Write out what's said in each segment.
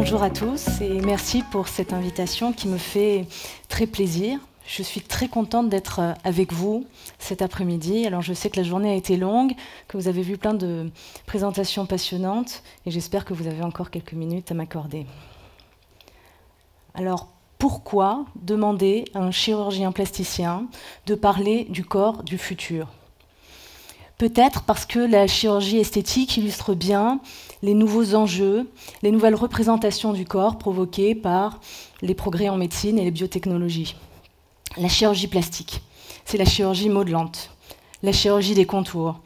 Bonjour à tous et merci pour cette invitation qui me fait très plaisir. Je suis très contente d'être avec vous cet après-midi. Alors je sais que la journée a été longue, que vous avez vu plein de présentations passionnantes et j'espère que vous avez encore quelques minutes à m'accorder. Alors pourquoi demander à un chirurgien plasticien de parler du corps du futur ? Peut-être parce que la chirurgie esthétique illustre bien les nouveaux enjeux, les nouvelles représentations du corps provoquées par les progrès en médecine et les biotechnologies. La chirurgie plastique, c'est la chirurgie modelante, la chirurgie des contours,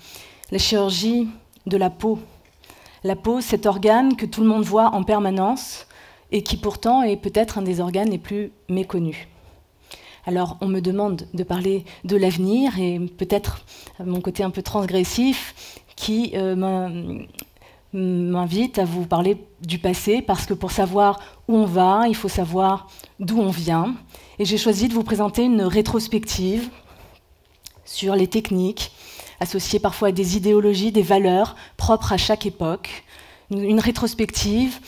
la chirurgie de la peau. La peau, cet organe que tout le monde voit en permanence et qui pourtant est peut-être un des organes les plus méconnus. Alors, on me demande de parler de l'avenir et peut-être mon côté un peu transgressif qui m'invite à vous parler du passé parce que pour savoir où on va, il faut savoir d'où on vient. Et j'ai choisi de vous présenter une rétrospective sur les techniques associées parfois à des idéologies, des valeurs propres à chaque époque. Une rétrospective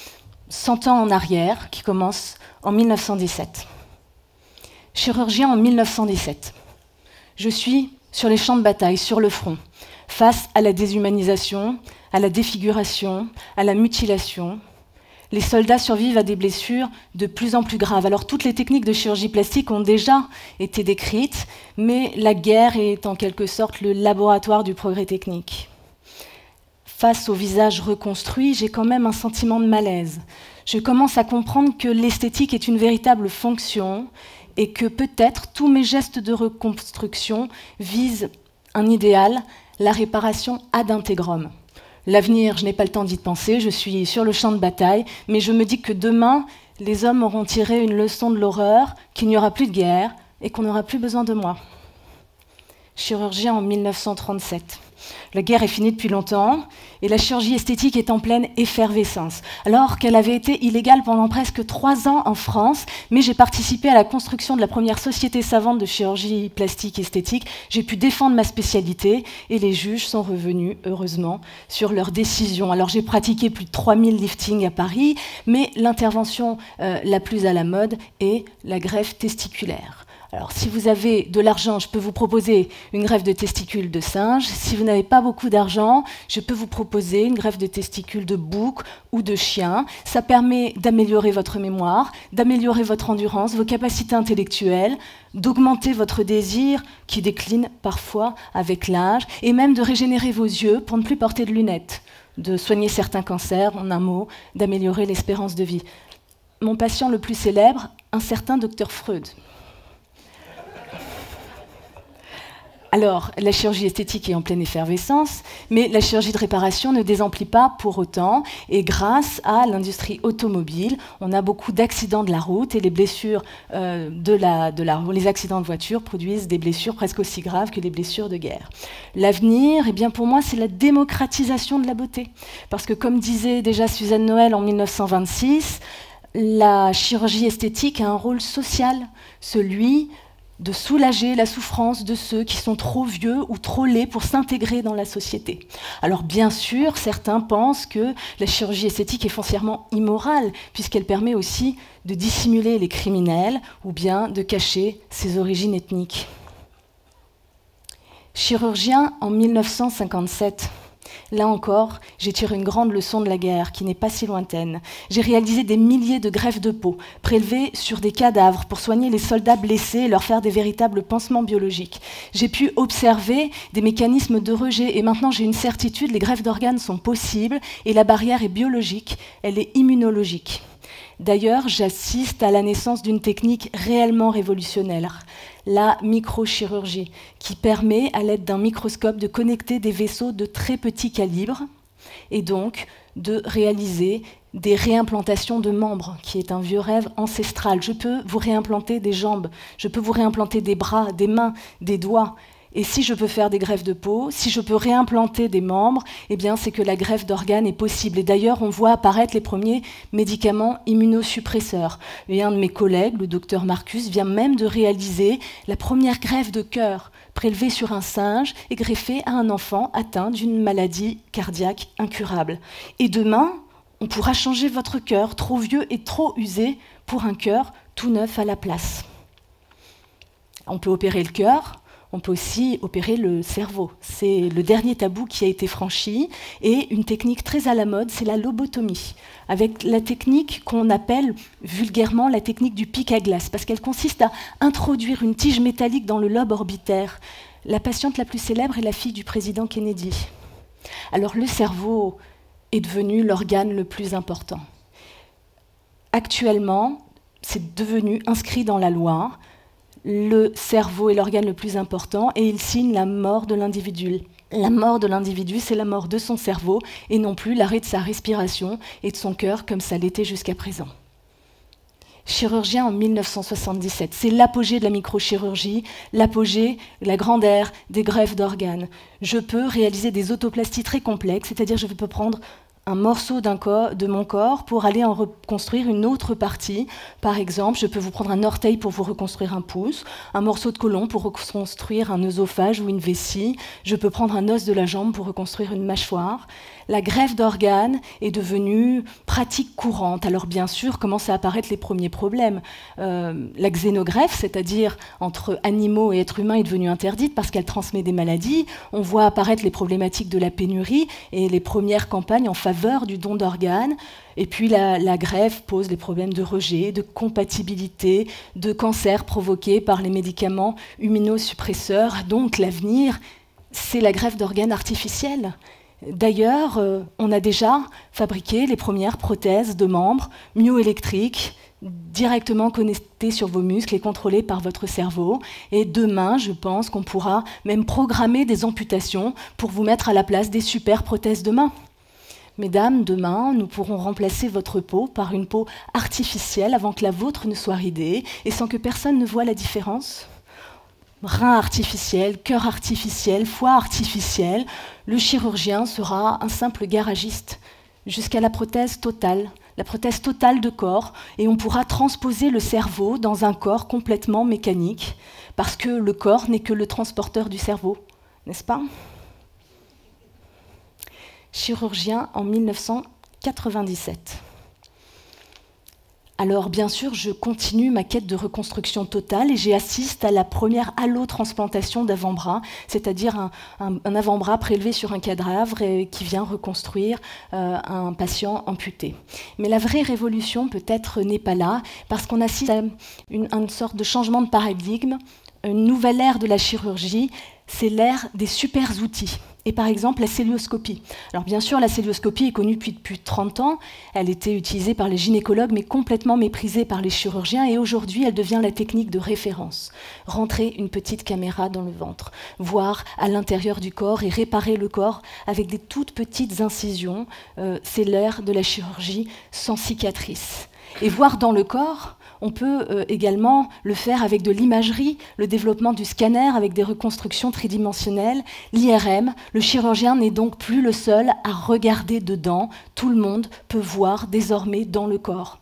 100 ans en arrière qui commence en 1917. Chirurgien en 1917. Je suis sur les champs de bataille, sur le front, face à la déshumanisation, à la défiguration, à la mutilation. Les soldats survivent à des blessures de plus en plus graves. Alors toutes les techniques de chirurgie plastique ont déjà été décrites, mais la guerre est en quelque sorte le laboratoire du progrès technique. Face au visage reconstruit, j'ai quand même un sentiment de malaise. Je commence à comprendre que l'esthétique est une véritable fonction et que peut-être tous mes gestes de reconstruction visent un idéal, la réparation ad integrum. L'avenir, je n'ai pas le temps d'y penser, je suis sur le champ de bataille, mais je me dis que demain, les hommes auront tiré une leçon de l'horreur, qu'il n'y aura plus de guerre et qu'on n'aura plus besoin de moi. Chirurgien en 1937. La guerre est finie depuis longtemps et la chirurgie esthétique est en pleine effervescence. Alors qu'elle avait été illégale pendant presque 3 ans en France, mais j'ai participé à la construction de la première société savante de chirurgie plastique esthétique. J'ai pu défendre ma spécialité et les juges sont revenus, heureusement, sur leurs décisions. Alors j'ai pratiqué plus de 3000 liftings à Paris, mais l'intervention la plus à la mode est la greffe testiculaire. Alors, si vous avez de l'argent, je peux vous proposer une greffe de testicules de singe. Si vous n'avez pas beaucoup d'argent, je peux vous proposer une greffe de testicules de bouc ou de chien. Ça permet d'améliorer votre mémoire, d'améliorer votre endurance, vos capacités intellectuelles, d'augmenter votre désir qui décline parfois avec l'âge, et même de régénérer vos yeux pour ne plus porter de lunettes, de soigner certains cancers, en un mot, d'améliorer l'espérance de vie. Mon patient le plus célèbre, un certain docteur Freud. Alors, la chirurgie esthétique est en pleine effervescence, mais la chirurgie de réparation ne désemplit pas pour autant. Et grâce à l'industrie automobile, on a beaucoup d'accidents de la route et les blessures les accidents de voiture produisent des blessures presque aussi graves que les blessures de guerre. L'avenir, eh bien pour moi, c'est la démocratisation de la beauté. Parce que comme disait déjà Suzanne Noël en 1926, la chirurgie esthétique a un rôle social, celui de soulager la souffrance de ceux qui sont trop vieux ou trop laids pour s'intégrer dans la société. Alors bien sûr, certains pensent que la chirurgie esthétique est foncièrement immorale, puisqu'elle permet aussi de dissimuler les criminels ou bien de cacher ses origines ethniques. Chirurgien en 1957. Là encore, j'ai tiré une grande leçon de la guerre, qui n'est pas si lointaine. J'ai réalisé des milliers de greffes de peau, prélevées sur des cadavres pour soigner les soldats blessés et leur faire des véritables pansements biologiques. J'ai pu observer des mécanismes de rejet et maintenant j'ai une certitude, les greffes d'organes sont possibles et la barrière est biologique, elle est immunologique. D'ailleurs, j'assiste à la naissance d'une technique réellement révolutionnaire, la microchirurgie, qui permet, à l'aide d'un microscope, de connecter des vaisseaux de très petit calibre et donc de réaliser des réimplantations de membres, qui est un vieux rêve ancestral. Je peux vous réimplanter des jambes, je peux vous réimplanter des bras, des mains, des doigts. Et si je peux faire des greffes de peau, si je peux réimplanter des membres, eh bien c'est que la greffe d'organes est possible. Et d'ailleurs, on voit apparaître les premiers médicaments immunosuppresseurs. Et un de mes collègues, le docteur Marcus, vient même de réaliser la première greffe de cœur prélevée sur un singe et greffée à un enfant atteint d'une maladie cardiaque incurable. Et demain, on pourra changer votre cœur, trop vieux et trop usé, pour un cœur tout neuf à la place. On peut opérer le cœur, on peut aussi opérer le cerveau. C'est le dernier tabou qui a été franchi, et une technique très à la mode, c'est la lobotomie, avec la technique qu'on appelle vulgairement la technique du pic à glace, parce qu'elle consiste à introduire une tige métallique dans le lobe orbitaire. La patiente la plus célèbre est la fille du président Kennedy. Alors le cerveau est devenu l'organe le plus important. Actuellement, c'est devenu inscrit dans la loi. Le cerveau est l'organe le plus important et il signe la mort de l'individu. La mort de l'individu, c'est la mort de son cerveau et non plus l'arrêt de sa respiration et de son cœur comme ça l'était jusqu'à présent. Chirurgien en 1977, c'est l'apogée de la microchirurgie, l'apogée, la grande ère des greffes d'organes. Je peux réaliser des autoplasties très complexes, c'est-à-dire je peux prendre un morceau de mon corps pour aller en reconstruire une autre partie. Par exemple, je peux vous prendre un orteil pour vous reconstruire un pouce, un morceau de côlon pour reconstruire un œsophage ou une vessie. Je peux prendre un os de la jambe pour reconstruire une mâchoire. La greffe d'organes est devenue pratique courante. Alors bien sûr, commencent à apparaître les premiers problèmes. La xénogreffe, c'est-à-dire entre animaux et êtres humains, est devenue interdite parce qu'elle transmet des maladies. On voit apparaître les problématiques de la pénurie et les premières campagnes en faveur du don d'organes. Et puis la greffe pose des problèmes de rejet, de compatibilité, de cancer provoqués par les médicaments immunosuppresseurs. Donc l'avenir, c'est la greffe d'organes artificielle. D'ailleurs, on a déjà fabriqué les premières prothèses de membres myoélectriques, directement connectées sur vos muscles et contrôlées par votre cerveau. Et demain, je pense qu'on pourra même programmer des amputations pour vous mettre à la place des super prothèses de main. Mesdames, demain, nous pourrons remplacer votre peau par une peau artificielle avant que la vôtre ne soit ridée et sans que personne ne voie la différence. Rein artificiel, cœur artificiel, foie artificiel, le chirurgien sera un simple garagiste jusqu'à la prothèse totale de corps, et on pourra transposer le cerveau dans un corps complètement mécanique, parce que le corps n'est que le transporteur du cerveau, n'est-ce pas ? Chirurgien en 1997. Alors bien sûr, je continue ma quête de reconstruction totale et j'assiste à la première allotransplantation d'avant-bras, c'est-à-dire un avant-bras prélevé sur un cadavre et qui vient reconstruire un patient amputé. Mais la vraie révolution peut-être n'est pas là, parce qu'on assiste à une sorte de changement de paradigme, une nouvelle ère de la chirurgie, c'est l'ère des super outils. Et par exemple, la cœlioscopie. Alors bien sûr, la cœlioscopie est connue depuis plus de 30 ans. Elle était utilisée par les gynécologues, mais complètement méprisée par les chirurgiens. Et aujourd'hui, elle devient la technique de référence. Rentrer une petite caméra dans le ventre, voir à l'intérieur du corps et réparer le corps avec des toutes petites incisions. C'est l'ère de la chirurgie sans cicatrice. Et voir dans le corps, on peut également le faire avec de l'imagerie, le développement du scanner avec des reconstructions tridimensionnelles, l'IRM. Le chirurgien n'est donc plus le seul à regarder dedans. Tout le monde peut voir désormais dans le corps.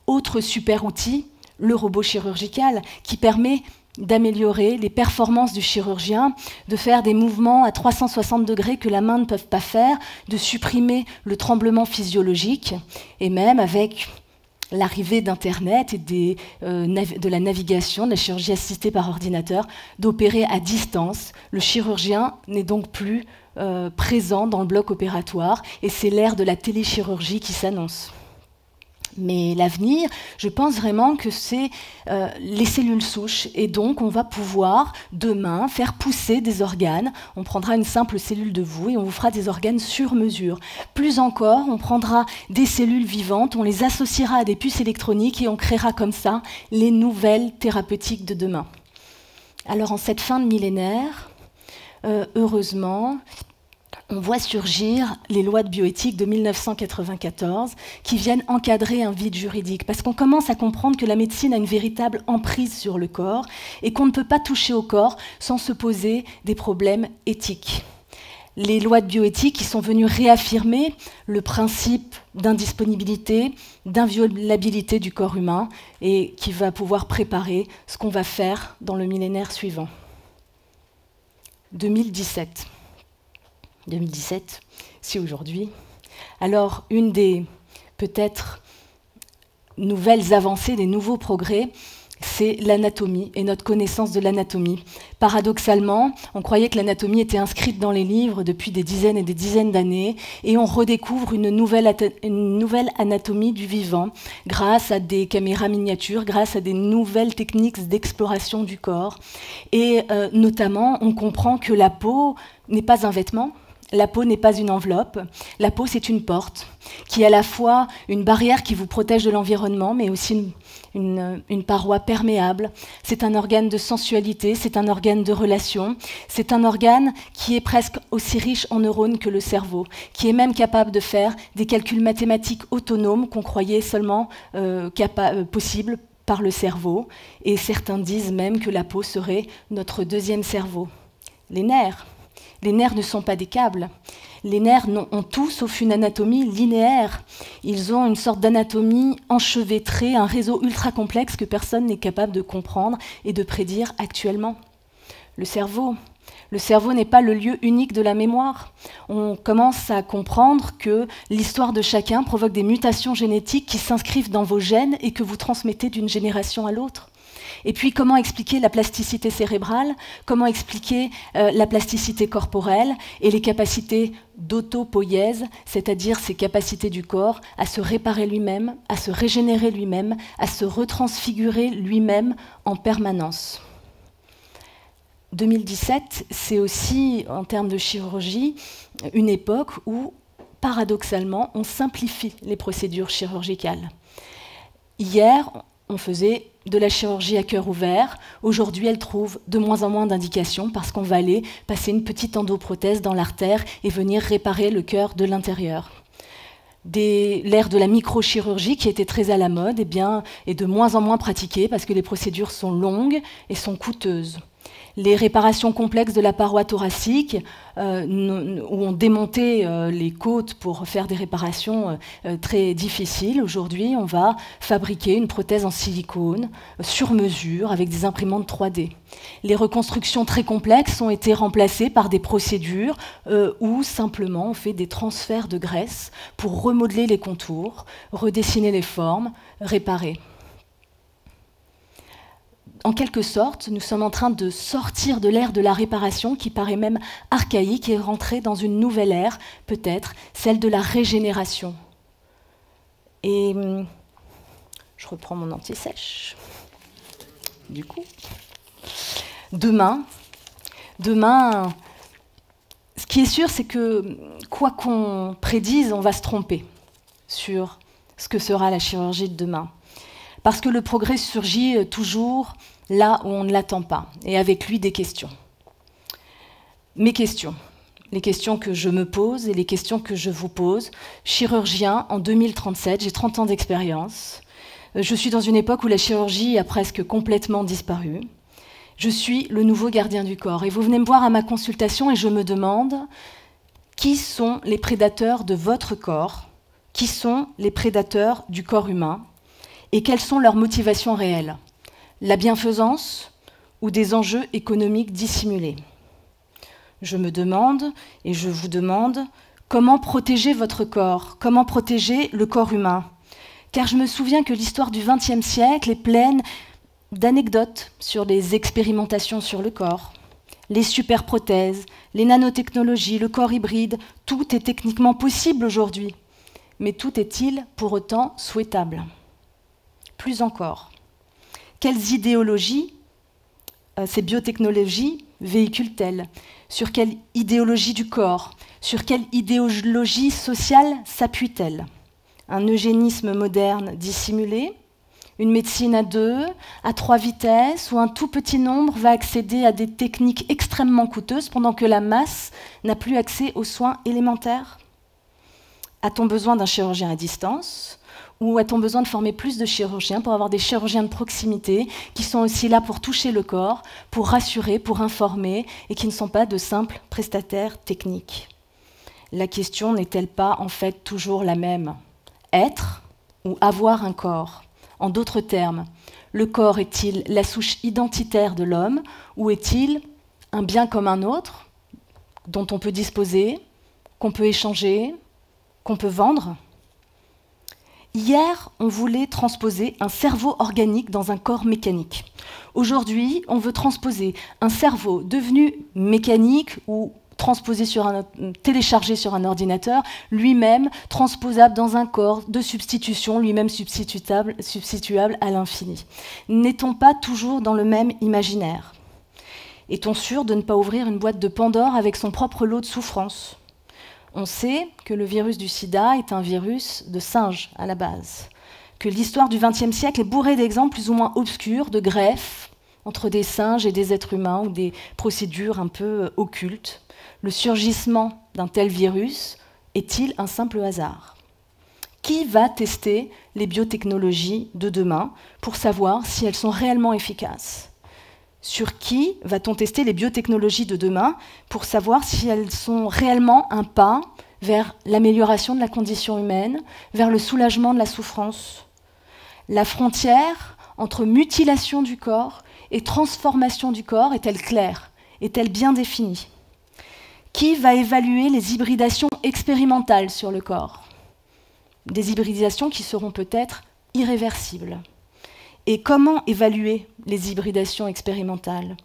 Autre super outil, le robot chirurgical, qui permet d'améliorer les performances du chirurgien, de faire des mouvements à 360 degrés que la main ne peut pas faire, de supprimer le tremblement physiologique, et même avec l'arrivée d'Internet et de la navigation, de la chirurgie assistée par ordinateur, d'opérer à distance. Le chirurgien n'est donc plus présent dans le bloc opératoire et c'est l'ère de la téléchirurgie qui s'annonce. Mais l'avenir, je pense vraiment que c'est les cellules souches. Et donc, on va pouvoir, demain, faire pousser des organes. On prendra une simple cellule de vous et on vous fera des organes sur mesure. Plus encore, on prendra des cellules vivantes, on les associera à des puces électroniques et on créera comme ça les nouvelles thérapeutiques de demain. Alors, en cette fin de millénaire, heureusement, on voit surgir les lois de bioéthique de 1994 qui viennent encadrer un vide juridique, parce qu'on commence à comprendre que la médecine a une véritable emprise sur le corps et qu'on ne peut pas toucher au corps sans se poser des problèmes éthiques. Les lois de bioéthique qui sont venues réaffirmer le principe d'indisponibilité, d'inviolabilité du corps humain et qui va pouvoir préparer ce qu'on va faire dans le millénaire suivant. 2017, c'est aujourd'hui. Alors, une des peut-être nouvelles avancées, des nouveaux progrès, c'est l'anatomie et notre connaissance de l'anatomie. Paradoxalement, on croyait que l'anatomie était inscrite dans les livres depuis des dizaines et des dizaines d'années, et on redécouvre une nouvelle anatomie du vivant grâce à des caméras miniatures, grâce à des nouvelles techniques d'exploration du corps. Et notamment, on comprend que la peau n'est pas un vêtement. La peau n'est pas une enveloppe, la peau c'est une porte, qui est à la fois une barrière qui vous protège de l'environnement, mais aussi une paroi perméable. C'est un organe de sensualité, c'est un organe de relation, c'est un organe qui est presque aussi riche en neurones que le cerveau, qui est même capable de faire des calculs mathématiques autonomes qu'on croyait seulement possibles par le cerveau, et certains disent même que la peau serait notre deuxième cerveau. Les nerfs ne sont pas des câbles. Les nerfs ont tout sauf une anatomie linéaire. Ils ont une sorte d'anatomie enchevêtrée, un réseau ultra complexe que personne n'est capable de comprendre et de prédire actuellement. Le cerveau n'est pas le lieu unique de la mémoire. On commence à comprendre que l'histoire de chacun provoque des mutations génétiques qui s'inscrivent dans vos gènes et que vous transmettez d'une génération à l'autre. Et puis, comment expliquer la plasticité cérébrale, comment expliquer la plasticité corporelle et les capacités d'autopoïèse, c'est-à-dire ces capacités du corps à se réparer lui-même, à se régénérer lui-même, à se retransfigurer lui-même en permanence. 2017, c'est aussi, en termes de chirurgie, une époque où, paradoxalement, on simplifie les procédures chirurgicales. Hier, on faisait de la chirurgie à cœur ouvert. Aujourd'hui, elle trouve de moins en moins d'indications parce qu'on va aller passer une petite endoprothèse dans l'artère et venir réparer le cœur de l'intérieur. L'ère de la microchirurgie, qui était très à la mode, est de moins en moins pratiquée parce que les procédures sont longues et sont coûteuses. Les réparations complexes de la paroi thoracique, où on démontait les côtes pour faire des réparations très difficiles. Aujourd'hui, on va fabriquer une prothèse en silicone sur mesure avec des imprimantes 3D. Les reconstructions très complexes ont été remplacées par des procédures où simplement on fait des transferts de graisse pour remodeler les contours, redessiner les formes, réparer. En quelque sorte, nous sommes en train de sortir de l'ère de la réparation qui paraît même archaïque et rentrer dans une nouvelle ère, peut-être, celle de la régénération. Et je reprends mon anti-sèche. Du coup, demain, ce qui est sûr, c'est que quoi qu'on prédise, on va se tromper sur ce que sera la chirurgie de demain. Parce que le progrès surgit toujours là où on ne l'attend pas, et avec lui des questions. Mes questions, les questions que je me pose et les questions que je vous pose. Chirurgien en 2037, j'ai 30 ans d'expérience. Je suis dans une époque où la chirurgie a presque complètement disparu. Je suis le nouveau gardien du corps. Et vous venez me voir à ma consultation et je me demande qui sont les prédateurs de votre corps, qui sont les prédateurs du corps humain, et quelles sont leurs motivations réelles? La bienfaisance ou des enjeux économiques dissimulés? Je me demande, et je vous demande, comment protéger votre corps? Comment protéger le corps humain? Car je me souviens que l'histoire du XXe siècle est pleine d'anecdotes sur les expérimentations sur le corps, les superprothèses, les nanotechnologies, le corps hybride. Tout est techniquement possible aujourd'hui, mais tout est-il pour autant souhaitable? Plus encore, quelles idéologies ces biotechnologies véhiculent-elles? Sur quelle idéologie du corps? Sur quelle idéologie sociale s'appuient-elles? Un eugénisme moderne dissimulé? Une médecine à 2, à 3 vitesses, où un tout petit nombre va accéder à des techniques extrêmement coûteuses pendant que la masse n'a plus accès aux soins élémentaires? A-t-on besoin d'un chirurgien à distance? Ou a-t-on besoin de former plus de chirurgiens pour avoir des chirurgiens de proximité qui sont aussi là pour toucher le corps, pour rassurer, pour informer, et qui ne sont pas de simples prestataires techniques? La question n'est-elle pas en fait toujours la même? Être ou avoir un corps? En d'autres termes, le corps est-il la souche identitaire de l'homme ou est-il un bien comme un autre dont on peut disposer, qu'on peut échanger, qu'on peut vendre? Hier, on voulait transposer un cerveau organique dans un corps mécanique. Aujourd'hui, on veut transposer un cerveau devenu mécanique ou téléchargé sur un ordinateur, lui-même transposable dans un corps de substitution, lui-même substituable à l'infini. N'est-on pas toujours dans le même imaginaire? Est-on sûr de ne pas ouvrir une boîte de Pandore avec son propre lot de souffrances? On sait que le virus du sida est un virus de singe à la base, que l'histoire du XXe siècle est bourrée d'exemples plus ou moins obscurs de greffes entre des singes et des êtres humains ou des procédures un peu occultes. Le surgissement d'un tel virus est-il un simple hasard? Qui va tester les biotechnologies de demain pour savoir si elles sont réellement efficaces? Sur qui va-t-on tester les biotechnologies de demain pour savoir si elles sont réellement un pas vers l'amélioration de la condition humaine, vers le soulagement de la souffrance? La frontière entre mutilation du corps et transformation du corps est-elle claire? Est-elle bien définie? Qui va évaluer les hybridations expérimentales sur le corps? Des hybridations qui seront peut-être irréversibles. Et comment évaluer les hybridations expérimentales?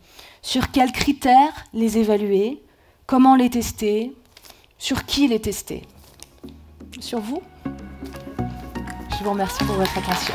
Sur quels critères les évaluer? Comment les tester? Sur qui les tester? Sur vous? Je vous remercie pour votre attention.